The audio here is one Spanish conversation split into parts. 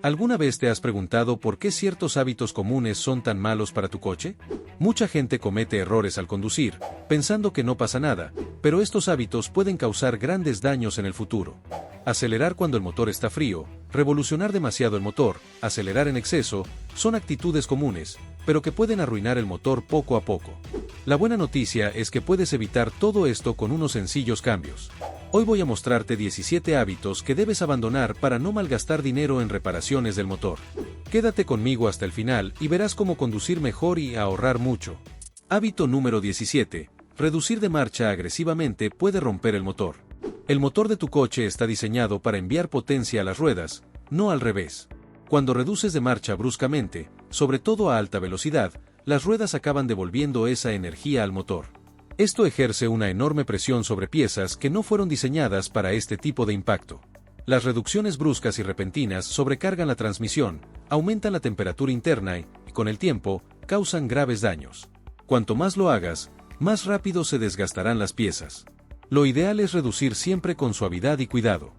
¿Alguna vez te has preguntado por qué ciertos hábitos comunes son tan malos para tu coche? Mucha gente comete errores al conducir, pensando que no pasa nada, pero estos hábitos pueden causar grandes daños en el futuro. Acelerar cuando el motor está frío, revolucionar demasiado el motor, acelerar en exceso, son actitudes comunes, pero que pueden arruinar el motor poco a poco. La buena noticia es que puedes evitar todo esto con unos sencillos cambios. Hoy voy a mostrarte 17 hábitos que debes abandonar para no malgastar dinero en reparaciones del motor. Quédate conmigo hasta el final y verás cómo conducir mejor y ahorrar mucho. Hábito número 17. Reducir de marcha agresivamente puede romper el motor. El motor de tu coche está diseñado para enviar potencia a las ruedas, no al revés. Cuando reduces de marcha bruscamente, sobre todo a alta velocidad, las ruedas acaban devolviendo esa energía al motor. Esto ejerce una enorme presión sobre piezas que no fueron diseñadas para este tipo de impacto. Las reducciones bruscas y repentinas sobrecargan la transmisión, aumentan la temperatura interna y, con el tiempo, causan graves daños. Cuanto más lo hagas, más rápido se desgastarán las piezas. Lo ideal es reducir siempre con suavidad y cuidado.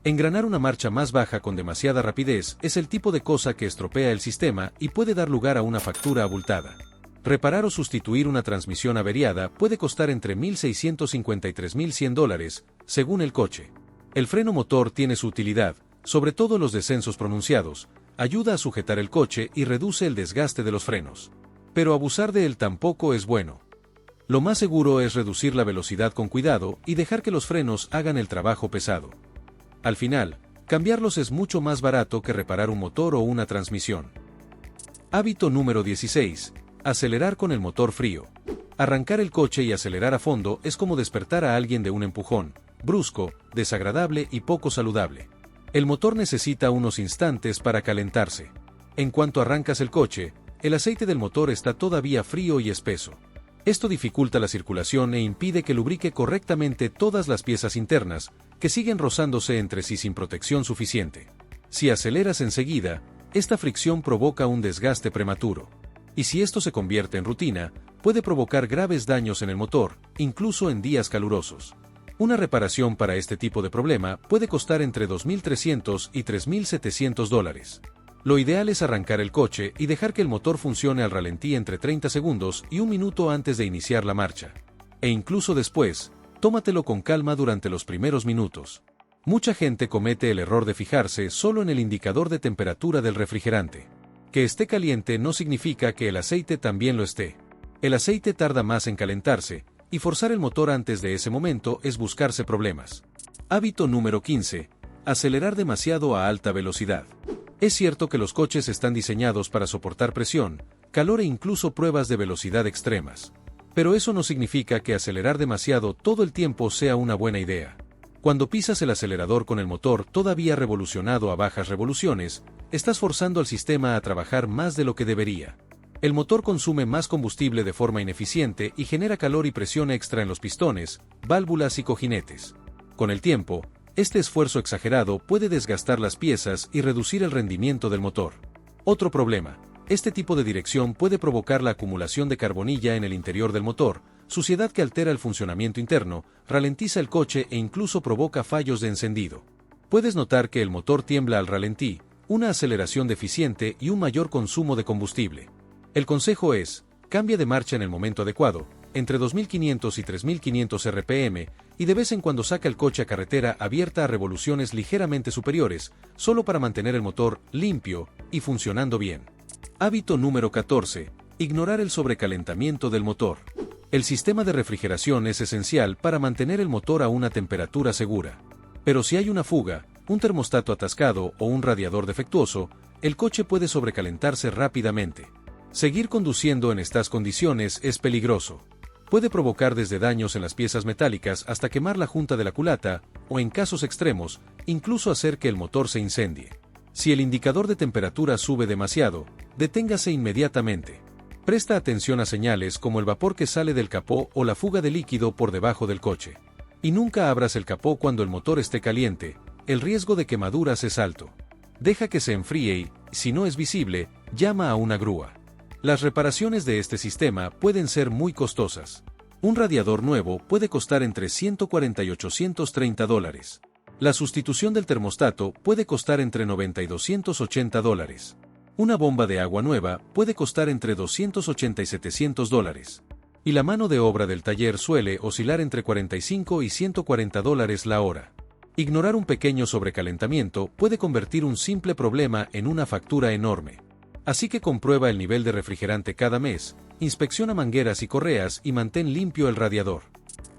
Engranar una marcha más baja con demasiada rapidez es el tipo de cosa que estropea el sistema y puede dar lugar a una factura abultada. Reparar o sustituir una transmisión averiada puede costar entre $1,650 y $3,100, según el coche. El freno motor tiene su utilidad, sobre todo los descensos pronunciados, ayuda a sujetar el coche y reduce el desgaste de los frenos. Pero abusar de él tampoco es bueno. Lo más seguro es reducir la velocidad con cuidado y dejar que los frenos hagan el trabajo pesado. Al final, cambiarlos es mucho más barato que reparar un motor o una transmisión. Hábito número 16. Acelerar con el motor frío. Arrancar el coche y acelerar a fondo es como despertar a alguien de un empujón, brusco, desagradable y poco saludable. El motor necesita unos instantes para calentarse. En cuanto arrancas el coche, el aceite del motor está todavía frío y espeso. Esto dificulta la circulación e impide que lubrique correctamente todas las piezas internas, que siguen rozándose entre sí sin protección suficiente. Si aceleras enseguida, esta fricción provoca un desgaste prematuro. Y si esto se convierte en rutina, puede provocar graves daños en el motor, incluso en días calurosos. Una reparación para este tipo de problema puede costar entre $2,300 y $3,700. Lo ideal es arrancar el coche y dejar que el motor funcione al ralentí entre 30 segundos y 1 minuto antes de iniciar la marcha. E incluso después, tómatelo con calma durante los primeros minutos. Mucha gente comete el error de fijarse solo en el indicador de temperatura del refrigerante. Que esté caliente no significa que el aceite también lo esté. El aceite tarda más en calentarse, y forzar el motor antes de ese momento es buscarse problemas. Hábito número 15. Acelerar demasiado a alta velocidad. Es cierto que los coches están diseñados para soportar presión, calor e incluso pruebas de velocidad extremas. Pero eso no significa que acelerar demasiado todo el tiempo sea una buena idea. Cuando pisas el acelerador con el motor todavía revolucionado a bajas revoluciones, estás forzando al sistema a trabajar más de lo que debería. El motor consume más combustible de forma ineficiente y genera calor y presión extra en los pistones, válvulas y cojinetes. Con el tiempo, este esfuerzo exagerado puede desgastar las piezas y reducir el rendimiento del motor. Otro problema: este tipo de dirección puede provocar la acumulación de carbonilla en el interior del motor, suciedad que altera el funcionamiento interno, ralentiza el coche e incluso provoca fallos de encendido. Puedes notar que el motor tiembla al ralentí, una aceleración deficiente y un mayor consumo de combustible. El consejo es: cambia de marcha en el momento adecuado, entre 2.500 y 3.500 RPM, y de vez en cuando saca el coche a carretera abierta a revoluciones ligeramente superiores, solo para mantener el motor limpio y funcionando bien. Hábito número 14. Ignorar el sobrecalentamiento del motor. El sistema de refrigeración es esencial para mantener el motor a una temperatura segura. Pero si hay una fuga, un termostato atascado o un radiador defectuoso, el coche puede sobrecalentarse rápidamente. Seguir conduciendo en estas condiciones es peligroso. Puede provocar desde daños en las piezas metálicas hasta quemar la junta de la culata, o en casos extremos, incluso hacer que el motor se incendie. Si el indicador de temperatura sube demasiado, deténgase inmediatamente. Presta atención a señales como el vapor que sale del capó o la fuga de líquido por debajo del coche. Y nunca abras el capó cuando el motor esté caliente, el riesgo de quemaduras es alto. Deja que se enfríe y, si no es visible, llama a una grúa. Las reparaciones de este sistema pueden ser muy costosas. Un radiador nuevo puede costar entre $140 y $830. La sustitución del termostato puede costar entre 90 y $280. Una bomba de agua nueva puede costar entre 280 y $700. Y la mano de obra del taller suele oscilar entre 45 y $140 la hora. Ignorar un pequeño sobrecalentamiento puede convertir un simple problema en una factura enorme. Así que comprueba el nivel de refrigerante cada mes, inspecciona mangueras y correas y mantén limpio el radiador.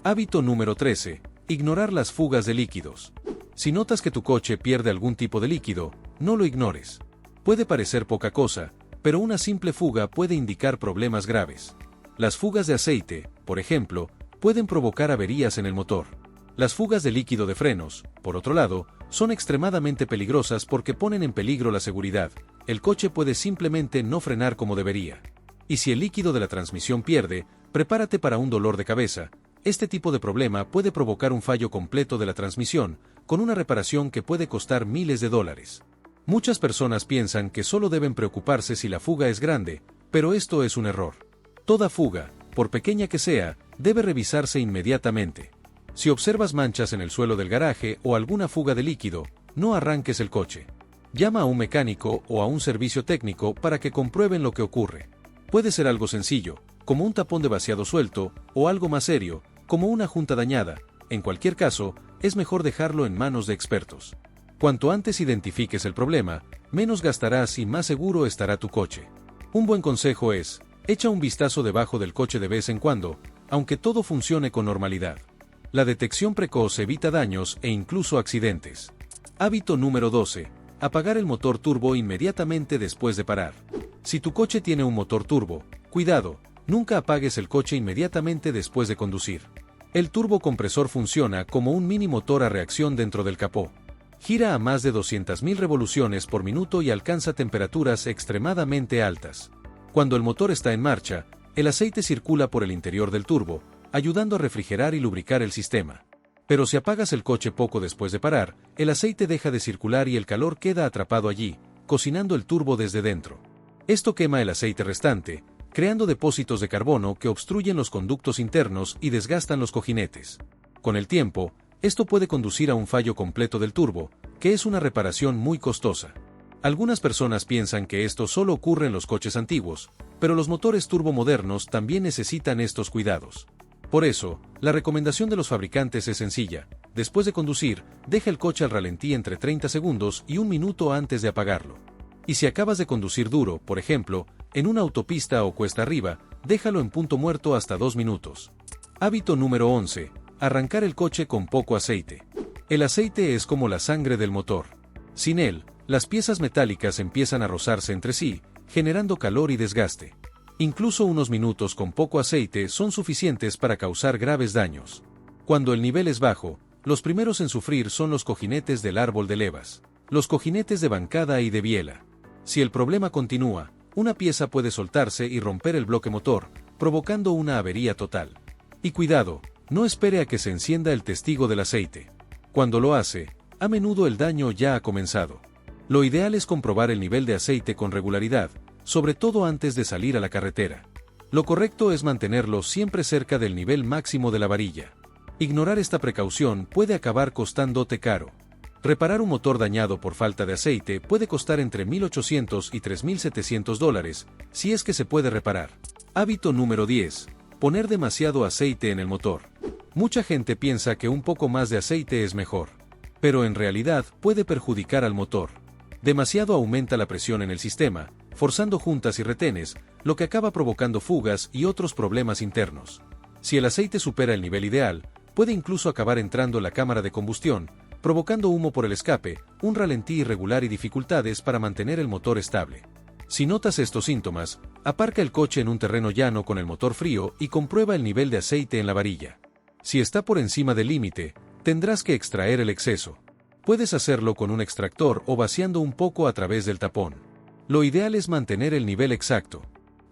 Hábito número 13. Ignorar las fugas de líquidos. Si notas que tu coche pierde algún tipo de líquido, no lo ignores. Puede parecer poca cosa, pero una simple fuga puede indicar problemas graves. Las fugas de aceite, por ejemplo, pueden provocar averías en el motor. Las fugas de líquido de frenos, por otro lado, son extremadamente peligrosas porque ponen en peligro la seguridad. El coche puede simplemente no frenar como debería. Y si el líquido de la transmisión pierde, prepárate para un dolor de cabeza. Este tipo de problema puede provocar un fallo completo de la transmisión, con una reparación que puede costar miles de dólares. Muchas personas piensan que solo deben preocuparse si la fuga es grande, pero esto es un error. Toda fuga, por pequeña que sea, debe revisarse inmediatamente. Si observas manchas en el suelo del garaje o alguna fuga de líquido, no arranques el coche. Llama a un mecánico o a un servicio técnico para que comprueben lo que ocurre. Puede ser algo sencillo, como un tapón de vaciado suelto, o algo más serio, como una junta dañada. En cualquier caso, es mejor dejarlo en manos de expertos. Cuanto antes identifiques el problema, menos gastarás y más seguro estará tu coche. Un buen consejo es, echa un vistazo debajo del coche de vez en cuando, aunque todo funcione con normalidad. La detección precoz evita daños e incluso accidentes. Hábito número 12. Apagar el motor turbo inmediatamente después de parar. Si tu coche tiene un motor turbo, cuidado, nunca apagues el coche inmediatamente después de conducir. El turbocompresor funciona como un mini motor a reacción dentro del capó. Gira a más de 200.000 revoluciones por minuto y alcanza temperaturas extremadamente altas. Cuando el motor está en marcha, el aceite circula por el interior del turbo, ayudando a refrigerar y lubricar el sistema. Pero si apagas el coche poco después de parar, el aceite deja de circular y el calor queda atrapado allí, cocinando el turbo desde dentro. Esto quema el aceite restante, creando depósitos de carbono que obstruyen los conductos internos y desgastan los cojinetes. Con el tiempo, esto puede conducir a un fallo completo del turbo, que es una reparación muy costosa. Algunas personas piensan que esto solo ocurre en los coches antiguos, pero los motores turbo modernos también necesitan estos cuidados. Por eso, la recomendación de los fabricantes es sencilla. Después de conducir, deja el coche al ralentí entre 30 segundos y un minuto antes de apagarlo. Y si acabas de conducir duro, por ejemplo, en una autopista o cuesta arriba, déjalo en punto muerto hasta 2 minutos. Hábito número 11. Arrancar el coche con poco aceite. El aceite es como la sangre del motor. Sin él, las piezas metálicas empiezan a rozarse entre sí, generando calor y desgaste. Incluso unos minutos con poco aceite son suficientes para causar graves daños. Cuando el nivel es bajo, los primeros en sufrir son los cojinetes del árbol de levas, los cojinetes de bancada y de biela. Si el problema continúa, una pieza puede soltarse y romper el bloque motor, provocando una avería total. Y cuidado, no espere a que se encienda el testigo del aceite. Cuando lo hace, a menudo el daño ya ha comenzado. Lo ideal es comprobar el nivel de aceite con regularidad, sobre todo antes de salir a la carretera. Lo correcto es mantenerlo siempre cerca del nivel máximo de la varilla. Ignorar esta precaución puede acabar costándote caro. Reparar un motor dañado por falta de aceite puede costar entre $1.800 y $3.700, si es que se puede reparar. Hábito número 10. Poner demasiado aceite en el motor. Mucha gente piensa que un poco más de aceite es mejor, pero en realidad puede perjudicar al motor. Demasiado aumenta la presión en el sistema, forzando juntas y retenes, lo que acaba provocando fugas y otros problemas internos. Si el aceite supera el nivel ideal, puede incluso acabar entrando en la cámara de combustión, provocando humo por el escape, un ralentí irregular y dificultades para mantener el motor estable. Si notas estos síntomas, aparca el coche en un terreno llano con el motor frío y comprueba el nivel de aceite en la varilla. Si está por encima del límite, tendrás que extraer el exceso. Puedes hacerlo con un extractor o vaciando un poco a través del tapón. Lo ideal es mantener el nivel exacto.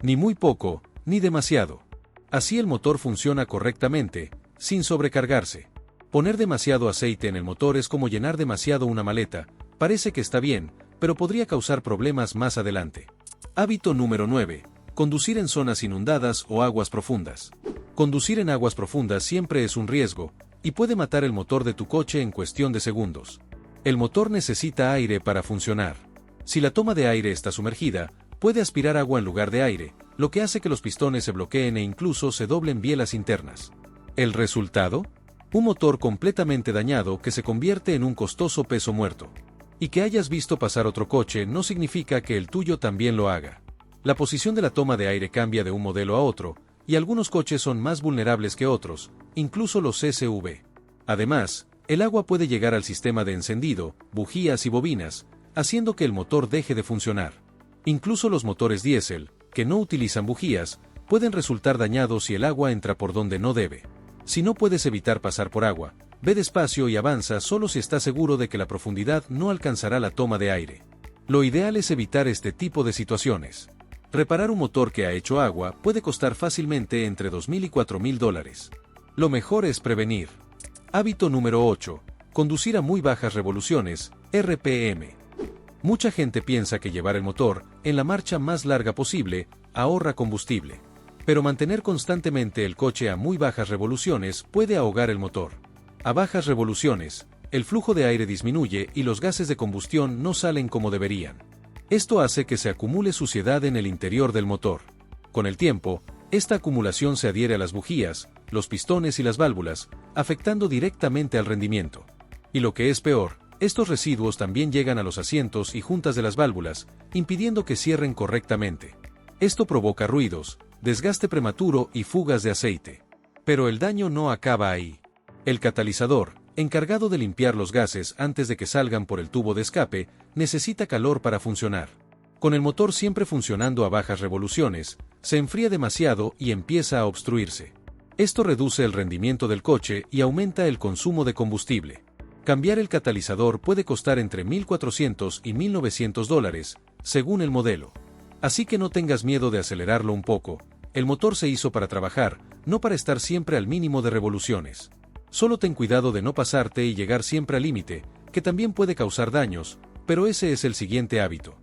Ni muy poco, ni demasiado. Así el motor funciona correctamente, sin sobrecargarse. Poner demasiado aceite en el motor es como llenar demasiado una maleta. Parece que está bien, pero podría causar problemas más adelante. Hábito número 9. Conducir en zonas inundadas o aguas profundas. Conducir en aguas profundas siempre es un riesgo, y puede matar el motor de tu coche en cuestión de segundos. El motor necesita aire para funcionar. Si la toma de aire está sumergida, puede aspirar agua en lugar de aire, lo que hace que los pistones se bloqueen e incluso se doblen bielas internas. ¿El resultado? Un motor completamente dañado que se convierte en un costoso peso muerto. Y que hayas visto pasar otro coche no significa que el tuyo también lo haga. La posición de la toma de aire cambia de un modelo a otro, y algunos coches son más vulnerables que otros, incluso los SUV. Además, el agua puede llegar al sistema de encendido, bujías y bobinas, haciendo que el motor deje de funcionar. Incluso los motores diésel, que no utilizan bujías, pueden resultar dañados si el agua entra por donde no debe. Si no puedes evitar pasar por agua, ve despacio y avanza solo si estás seguro de que la profundidad no alcanzará la toma de aire. Lo ideal es evitar este tipo de situaciones. Reparar un motor que ha hecho agua puede costar fácilmente entre $2,000 y $4,000. Lo mejor es prevenir. Hábito número 8. Conducir a muy bajas revoluciones, RPM. Mucha gente piensa que llevar el motor en la marcha más larga posible ahorra combustible. Pero mantener constantemente el coche a muy bajas revoluciones puede ahogar el motor. A bajas revoluciones, el flujo de aire disminuye y los gases de combustión no salen como deberían. Esto hace que se acumule suciedad en el interior del motor. Con el tiempo, esta acumulación se adhiere a las bujías, los pistones y las válvulas, afectando directamente al rendimiento. Y lo que es peor, estos residuos también llegan a los asientos y juntas de las válvulas, impidiendo que cierren correctamente. Esto provoca ruidos, desgaste prematuro y fugas de aceite. Pero el daño no acaba ahí. El catalizador, encargado de limpiar los gases antes de que salgan por el tubo de escape, necesita calor para funcionar. Con el motor siempre funcionando a bajas revoluciones, se enfría demasiado y empieza a obstruirse. Esto reduce el rendimiento del coche y aumenta el consumo de combustible. Cambiar el catalizador puede costar entre $1,400 y $1,900, según el modelo. Así que no tengas miedo de acelerarlo un poco. El motor se hizo para trabajar, no para estar siempre al mínimo de revoluciones. Solo ten cuidado de no pasarte y llegar siempre al límite, que también puede causar daños, pero ese es el siguiente hábito.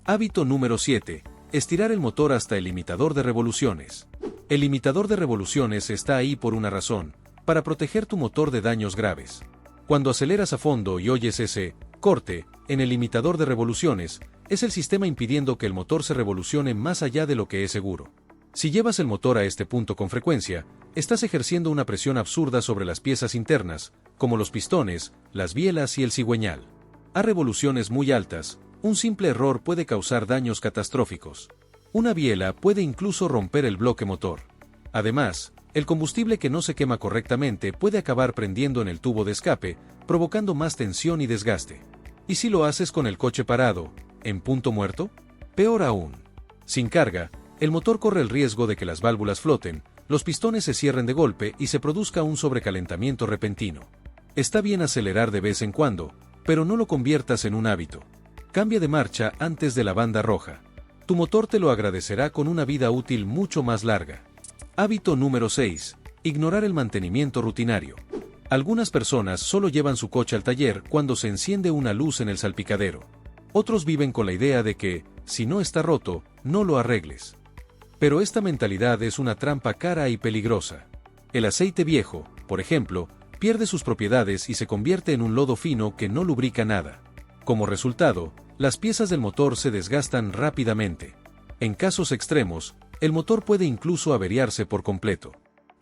Hábito número 7. Estirar el motor hasta el limitador de revoluciones. El limitador de revoluciones está ahí por una razón, para proteger tu motor de daños graves. Cuando aceleras a fondo y oyes ese corte en el limitador de revoluciones, es el sistema impidiendo que el motor se revolucione más allá de lo que es seguro. Si llevas el motor a este punto con frecuencia, estás ejerciendo una presión absurda sobre las piezas internas, como los pistones, las bielas y el cigüeñal. A revoluciones muy altas, un simple error puede causar daños catastróficos. Una biela puede incluso romper el bloque motor. Además, el combustible que no se quema correctamente puede acabar prendiendo en el tubo de escape, provocando más tensión y desgaste. ¿Y si lo haces con el coche parado, en punto muerto? Peor aún. Sin carga, el motor corre el riesgo de que las válvulas floten, los pistones se cierren de golpe y se produzca un sobrecalentamiento repentino. Está bien acelerar de vez en cuando, pero no lo conviertas en un hábito. Cambia de marcha antes de la banda roja. Tu motor te lo agradecerá con una vida útil mucho más larga. Hábito número 6. Ignorar el mantenimiento rutinario. Algunas personas solo llevan su coche al taller cuando se enciende una luz en el salpicadero. Otros viven con la idea de que, si no está roto, no lo arregles. Pero esta mentalidad es una trampa cara y peligrosa. El aceite viejo, por ejemplo, pierde sus propiedades y se convierte en un lodo fino que no lubrica nada. Como resultado, las piezas del motor se desgastan rápidamente. En casos extremos, el motor puede incluso averiarse por completo.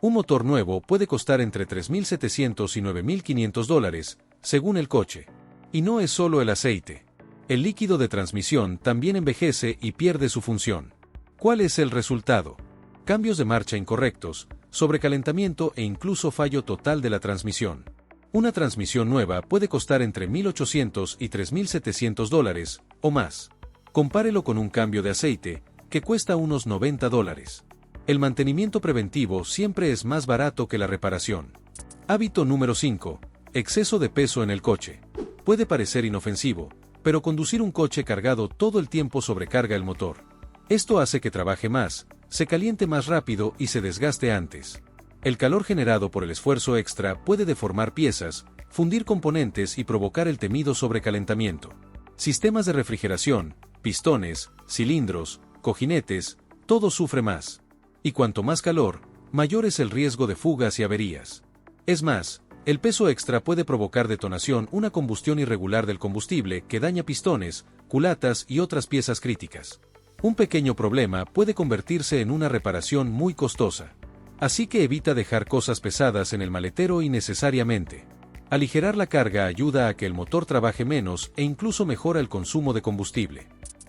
Un motor nuevo puede costar entre $3,700 y $9,500, según el coche. Y no es solo el aceite. El líquido de transmisión también envejece y pierde su función. ¿Cuál es el resultado? Cambios de marcha incorrectos, sobrecalentamiento e incluso fallo total de la transmisión. Una transmisión nueva puede costar entre $1,800 y $3,700 o más. Compárelo con un cambio de aceite, que cuesta unos $90. El mantenimiento preventivo siempre es más barato que la reparación. Hábito número 5. Exceso de peso en el coche. Puede parecer inofensivo, pero conducir un coche cargado todo el tiempo sobrecarga el motor. Esto hace que trabaje más, se caliente más rápido y se desgaste antes. El calor generado por el esfuerzo extra puede deformar piezas, fundir componentes y provocar el temido sobrecalentamiento. Sistemas de refrigeración, pistones, cilindros, cojinetes, todo sufre más. Y cuanto más calor, mayor es el riesgo de fugas y averías. Es más, El peso extra puede provocar detonación, una combustión irregular del combustible que daña pistones, culatas y otras piezas críticas. Un pequeño problema puede convertirse en una reparación muy costosa. Así que evita dejar cosas pesadas en el maletero innecesariamente. Aligerar la carga ayuda a que el motor trabaje menos e incluso mejora el consumo de combustible.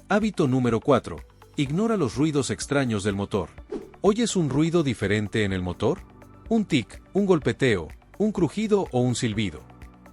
Hábito número 4. Ignora los ruidos extraños del motor. ¿Oyes un ruido diferente en el motor? Un tic, un golpeteo, un crujido o un silbido.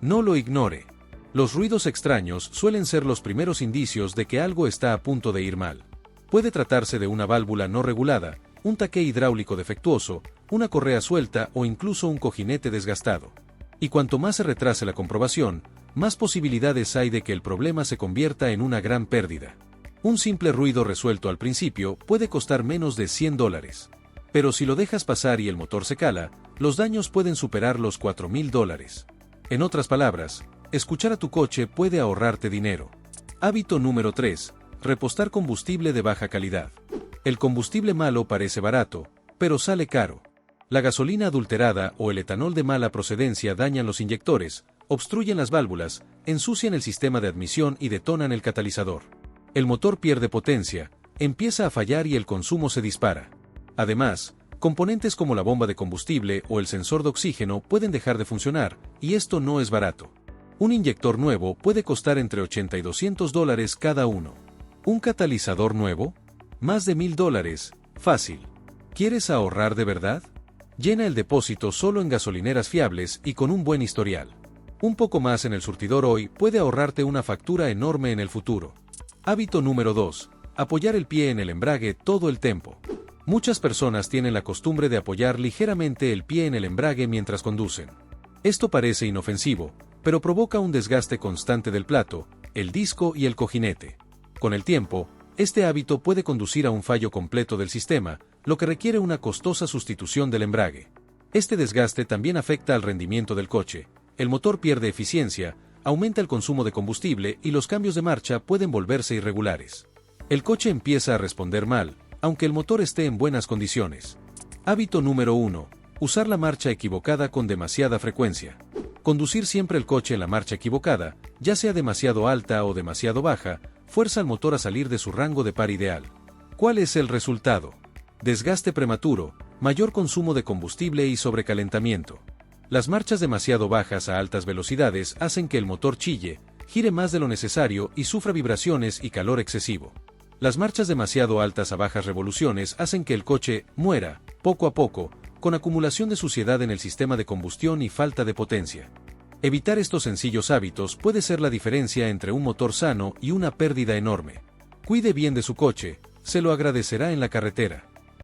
No lo ignore. Los ruidos extraños suelen ser los primeros indicios de que algo está a punto de ir mal. Puede tratarse de una válvula no regulada, un taqué hidráulico defectuoso, una correa suelta o incluso un cojinete desgastado. Y cuanto más se retrase la comprobación, más posibilidades hay de que el problema se convierta en una gran pérdida. Un simple ruido resuelto al principio puede costar menos de $100. Pero si lo dejas pasar y el motor se cala, los daños pueden superar los $4,000. En otras palabras, escuchar a tu coche puede ahorrarte dinero. Hábito número 3. Repostar combustible de baja calidad. El combustible malo parece barato, pero sale caro. La gasolina adulterada o el etanol de mala procedencia dañan los inyectores, obstruyen las válvulas, ensucian el sistema de admisión y detonan el catalizador. El motor pierde potencia, empieza a fallar y el consumo se dispara. Además, componentes como la bomba de combustible o el sensor de oxígeno pueden dejar de funcionar, y esto no es barato. Un inyector nuevo puede costar entre $80 y $200 cada uno. ¿Un catalizador nuevo? Más de $1,000, fácil. ¿Quieres ahorrar de verdad? Llena el depósito solo en gasolineras fiables y con un buen historial. Un poco más en el surtidor hoy puede ahorrarte una factura enorme en el futuro. Hábito número 2. Apoyar el pie en el embrague todo el tiempo. Muchas personas tienen la costumbre de apoyar ligeramente el pie en el embrague mientras conducen. Esto parece inofensivo, pero provoca un desgaste constante del plato, el disco y el cojinete. Con el tiempo, este hábito puede conducir a un fallo completo del sistema, lo que requiere una costosa sustitución del embrague. Este desgaste también afecta al rendimiento del coche, el motor pierde eficiencia, aumenta el consumo de combustible y los cambios de marcha pueden volverse irregulares. El coche empieza a responder mal, aunque el motor esté en buenas condiciones. Hábito número 1. Usar la marcha equivocada con demasiada frecuencia. Conducir siempre el coche en la marcha equivocada, ya sea demasiado alta o demasiado baja, fuerza al motor a salir de su rango de par ideal. ¿Cuál es el resultado? Desgaste prematuro, mayor consumo de combustible y sobrecalentamiento. Las marchas demasiado bajas a altas velocidades hacen que el motor chille, gire más de lo necesario y sufra vibraciones y calor excesivo. Las marchas demasiado altas a bajas revoluciones hacen que el coche muera, poco a poco, con acumulación de suciedad en el sistema de combustión y falta de potencia. Evitar estos sencillos hábitos puede ser la diferencia entre un motor sano y una pérdida enorme. Cuide bien de su coche, se lo agradecerá en la carretera.